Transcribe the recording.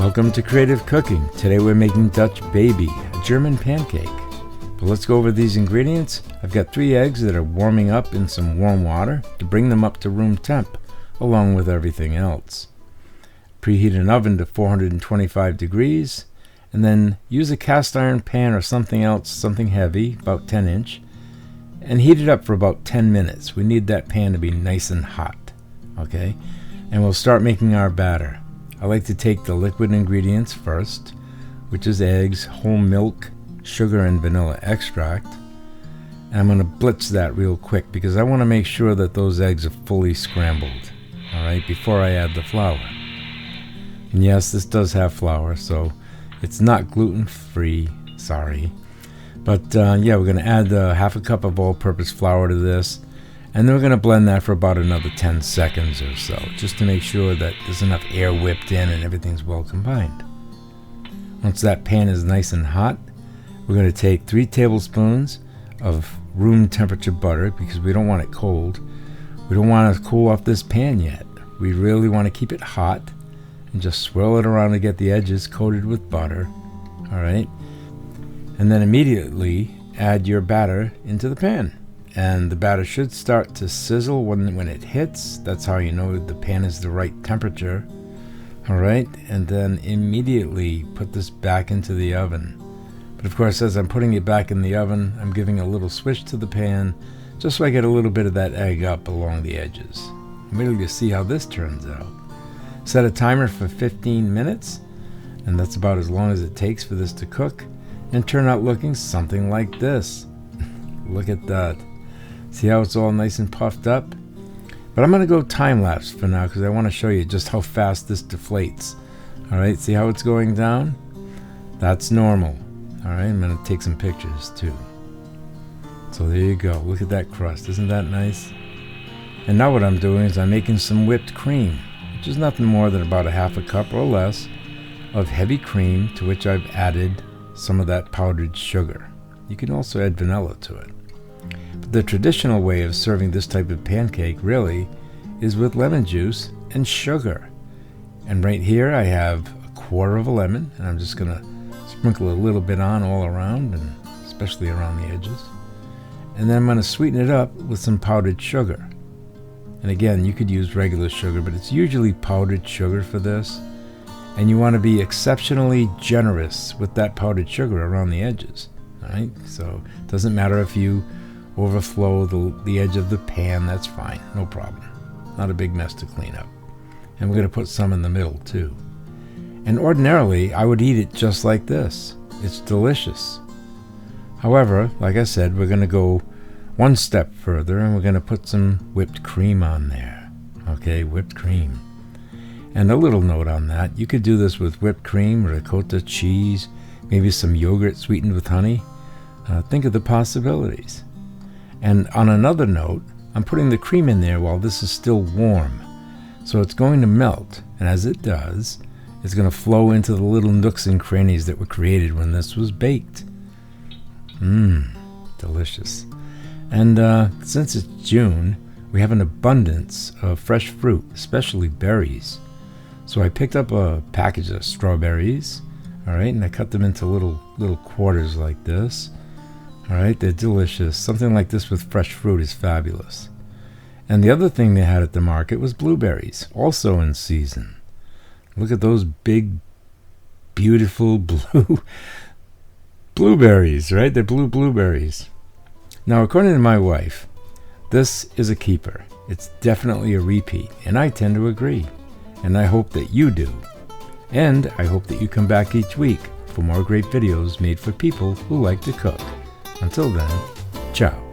Welcome to Creative Cooking. Today we're making Dutch Baby, a German pancake. But let's go over these ingredients. I've got 3 eggs that are warming up in some warm water to bring them up to room temp, along with everything else. Preheat an oven to 425 degrees, and then use a cast iron pan or something else, something heavy, about 10 inch, and heat it up for about 10 minutes. We need that pan to be nice and hot, okay? And we'll start making our batter. I like to take the liquid ingredients first, which is eggs, whole milk, sugar, and vanilla extract. And I'm going to blitz that real quick because I want to make sure that those eggs are fully scrambled, all right, before I add the flour. And yes, this does have flour, so it's not gluten-free, sorry. But yeah, we're going to add half a cup of all-purpose flour to this. And then we're going to blend that for about another 10 seconds or so, just to make sure that there's enough air whipped in and everything's well combined. Once that pan is nice and hot, we're going to take 3 tablespoons of room temperature butter because we don't want it cold. We don't want to cool off this pan yet. We really want to keep it hot and just swirl it around to get the edges coated with butter. All right. And then immediately add your batter into the pan. And the batter should start to sizzle when it hits. That's how you know the pan is the right temperature. All right, and then immediately put this back into the oven. But of course, as I'm putting it back in the oven, I'm giving a little swish to the pan just so I get a little bit of that egg up along the edges. I'm ready to see how this turns out. Set a timer for 15 minutes, and that's about as long as it takes for this to cook and turn out looking something like this. Look at that. See how it's all nice and puffed up? But I'm going to go time-lapse for now because I want to show you just how fast this deflates. Alright, see how it's going down? That's normal. Alright, I'm going to take some pictures too. So there you go. Look at that crust. Isn't that nice? And now what I'm doing is I'm making some whipped cream, which is nothing more than about a half a cup or less of heavy cream to which I've added some of that powdered sugar. You can also add vanilla to it. The traditional way of serving this type of pancake really is with lemon juice and sugar. And right here I have a quarter of a lemon, and I'm just going to sprinkle a little bit on all around, and especially around the edges. And then I'm going to sweeten it up with some powdered sugar. And again, you could use regular sugar, but it's usually powdered sugar for this. And you want to be exceptionally generous with that powdered sugar around the edges. All right? So it doesn't matter if you overflow the edge of the pan, that's fine, no problem. Not a big mess to clean up. And we're going to put some in the middle too. And ordinarily, I would eat it just like this. It's delicious. However, like I said, we're going to go one step further and we're going to put some whipped cream on there. Okay, whipped cream. And a little note on that, you could do this with whipped cream, ricotta, cheese, maybe some yogurt sweetened with honey. Think of the possibilities. And on another note, I'm putting the cream in there while this is still warm. So it's going to melt, and as it does, it's going to flow into the little nooks and crannies that were created when this was baked. Delicious. And since it's June, we have an abundance of fresh fruit, especially berries. So I picked up a package of strawberries, all right, and I cut them into little quarters like this. Alright, they're delicious. Something like this with fresh fruit is fabulous. And the other thing they had at the market was blueberries, also in season. Look at those big, beautiful blueberries, right? They're blue blueberries. Now, according to my wife, this is a keeper. It's definitely a repeat, and I tend to agree. And I hope that you do. And I hope that you come back each week for more great videos made for people who like to cook. Until then, ciao.